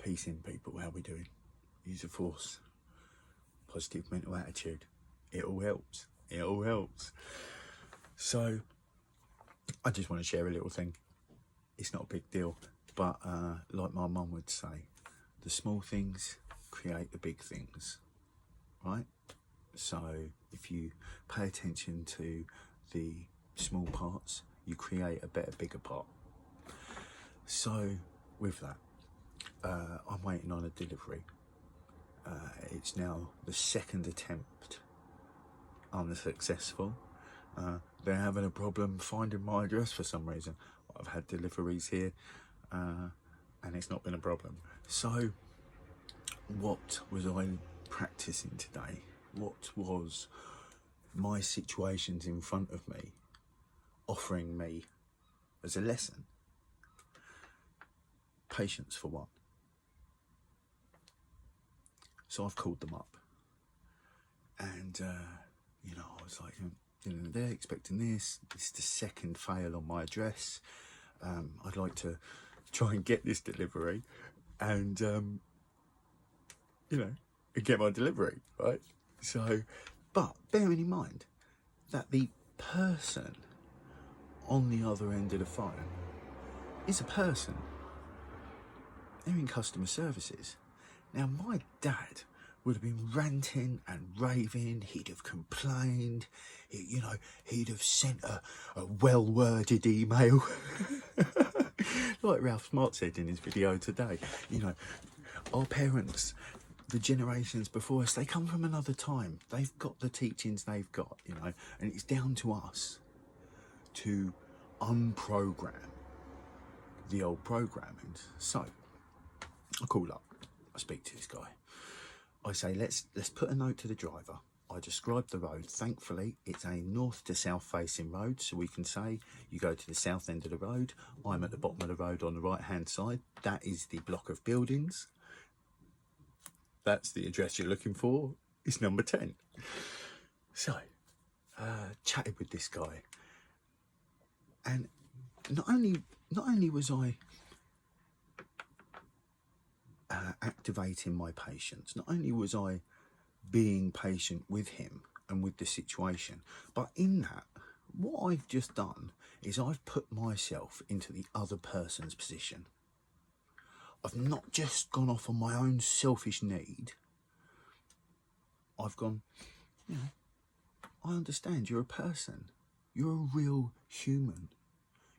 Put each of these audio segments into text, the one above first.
Peace in, people. How we doing? Use of force. Positive mental attitude. It all helps. It all helps. So, I just want to share a little thing. It's not a big deal, but like my mum would say, the small things create the big things, right? So, if you pay attention to the small parts, you create a better, bigger part. So, with that, I'm waiting on a delivery. It's now the second attempt unsuccessful. They're having a problem finding my address for some reason. I've had deliveries here and it's not been a problem. So what was I practicing today? What was my situations in front of me offering me as a lesson? Patience, for one. So I've called them up and I was like, they're expecting this. This is the second fail on my address. I'd like to try and get this delivery and get my delivery, right? So, but bearing in mind that the person on the other end of the phone is a person. They're in customer services. Now, my dad would have been ranting and raving. He'd have complained. He'd have sent a well-worded email. Like Ralph Smart said in his video today. Our parents, the generations before us, they come from another time. They've got the teachings they've got, and it's down to us to unprogram the old programming. So, I call up. I speak to this guy. I say, let's put a note to the driver. I describe the road. Thankfully, it's a north to south facing road, so we can say you go to the south end of the road. I'm at the bottom of the road on the right hand side. That is the block of buildings. That's the address you're looking for. It's number 10. So, chatted with this guy, and not only was I activating my patience, not only was I being patient with him and with the situation, but in that, what I've just done is I've put myself into the other person's position. I've not just gone off on my own selfish need. I've gone, I understand you're a person. You're a real human.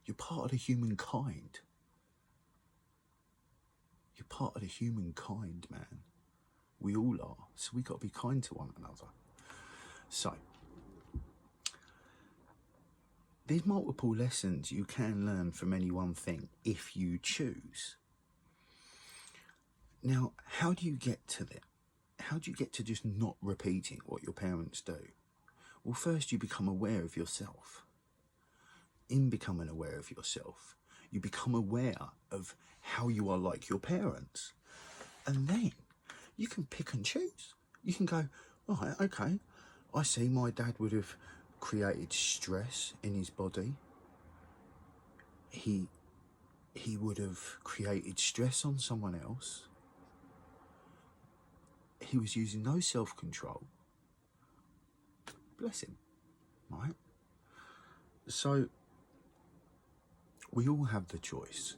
You're part of the humankind. You're part of the humankind, man. We all are. So we got to be kind to one another. So, there's multiple lessons you can learn from any one thing if you choose. Now, how do you get to that? How do you get to just not repeating what your parents do? Well, first you become aware of yourself. In becoming aware of yourself, you become aware of how you are like your parents. And then you can pick and choose. You can go, right, okay, I see my dad would have created stress in his body. He would have created stress on someone else. He was using no self-control. Bless him, right? So, we all have the choice,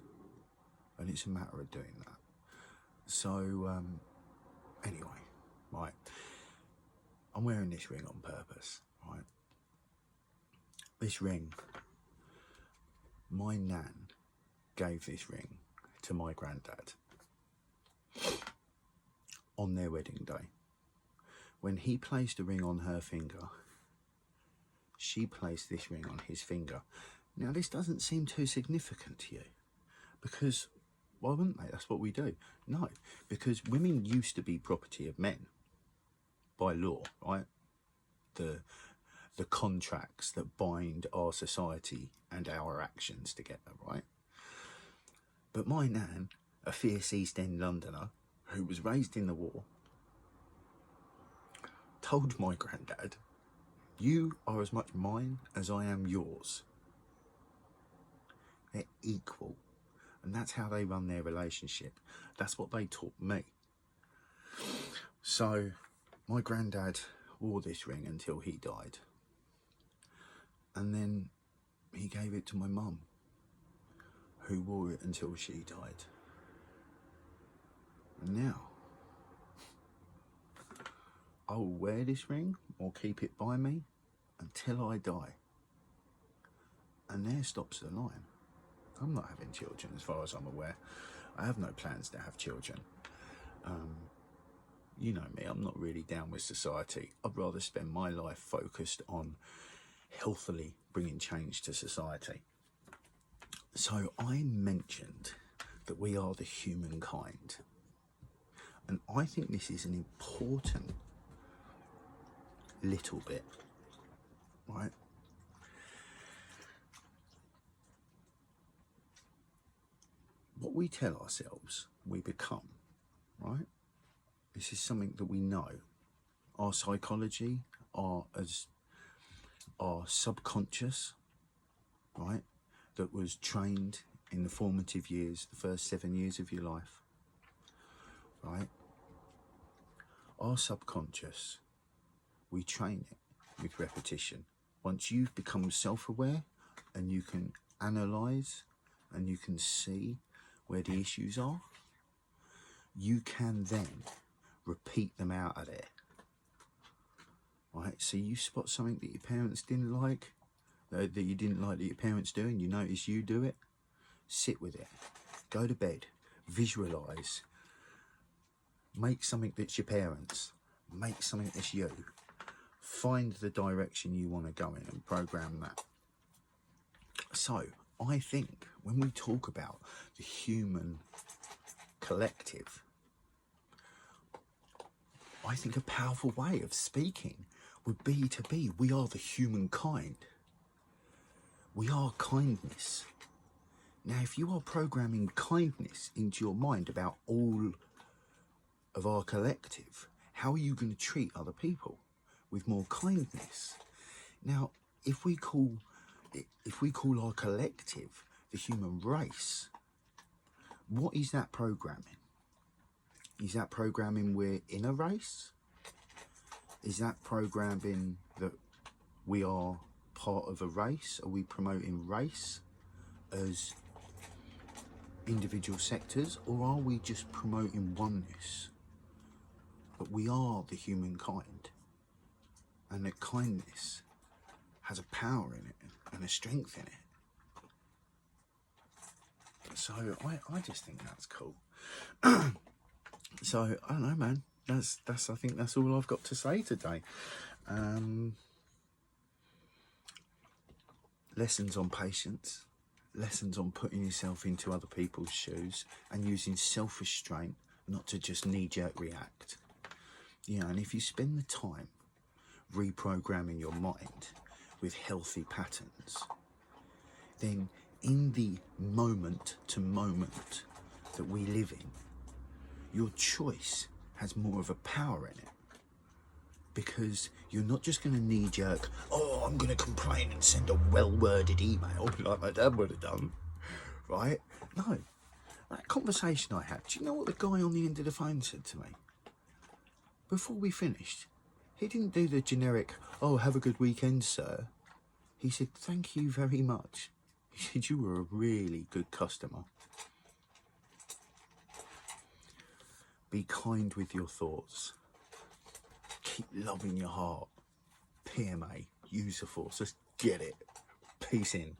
and it's a matter of doing that. So, anyway, right, I'm wearing this ring on purpose, right? This ring, my nan gave this ring to my granddad on their wedding day. When he placed a ring on her finger, she placed this ring on his finger. Now, this doesn't seem too significant to you, because why wouldn't they? That's what we do. No, because women used to be property of men by law, right? The contracts that bind our society and our actions together, right? But my nan, a fierce East End Londoner who was raised in the war, told my granddad, you are as much mine as I am yours. They're equal. And that's how they run their relationship. That's what they taught me. So my granddad wore this ring until he died. And then he gave it to my mum, who wore it until she died. And now I will wear this ring or keep it by me until I die. And there stops the line. I'm not having children as far as I'm aware. I have no plans to have children. You know me, I'm not really down with society. I'd rather spend my life focused on healthily bringing change to society. So I mentioned that we are the humankind. And I think this is an important little bit, right? What we tell ourselves, we become, right? This is something that we know. Our psychology, our subconscious, right? That was trained in the formative years, the first 7 years of your life, right? Our subconscious, we train it with repetition. Once you've become self-aware and you can analyse and you can see where the issues are, you can then repeat them out of there. Right, so you spot something that your parents didn't like, that you didn't like that your parents do, and you notice you do it, sit with it, go to bed, visualise, make something that's your parents, make something that's you, find the direction you want to go in and program that. So I think when we talk about the human collective, I think a powerful way of speaking would be to be, we are the humankind. We are kindness. Now, if you are programming kindness into your mind about all of our collective, how are you going to treat other people with more kindness? Now, if we call our collective the human race, what is that programming? Is that programming we're in a race? Is that programming that we are part of a race? Are we promoting race as individual sectors, or are we just promoting oneness? But we are the humankind, and that kindness has a power in it and a strength in it. So I just think that's cool. So I don't know, man. That's I think that's all I've got to say today. Lessons on patience, lessons on putting yourself into other people's shoes and using self-restraint, not to just knee-jerk react. You know, and if you spend the time reprogramming your mind with healthy patterns, then in the moment to moment that we live in, your choice has more of a power in it, because you're not just going to knee-jerk, oh, I'm going to complain and send a well-worded email like my dad would have done, right? No, that conversation I had, do you know what the guy on the end of the phone said to me? Before we finished, he didn't do the generic, oh, have a good weekend, sir. He said, thank you very much. He said, you were a really good customer. Be kind with your thoughts. Keep love in your heart. PMA, use the force. Let's get it. Peace in.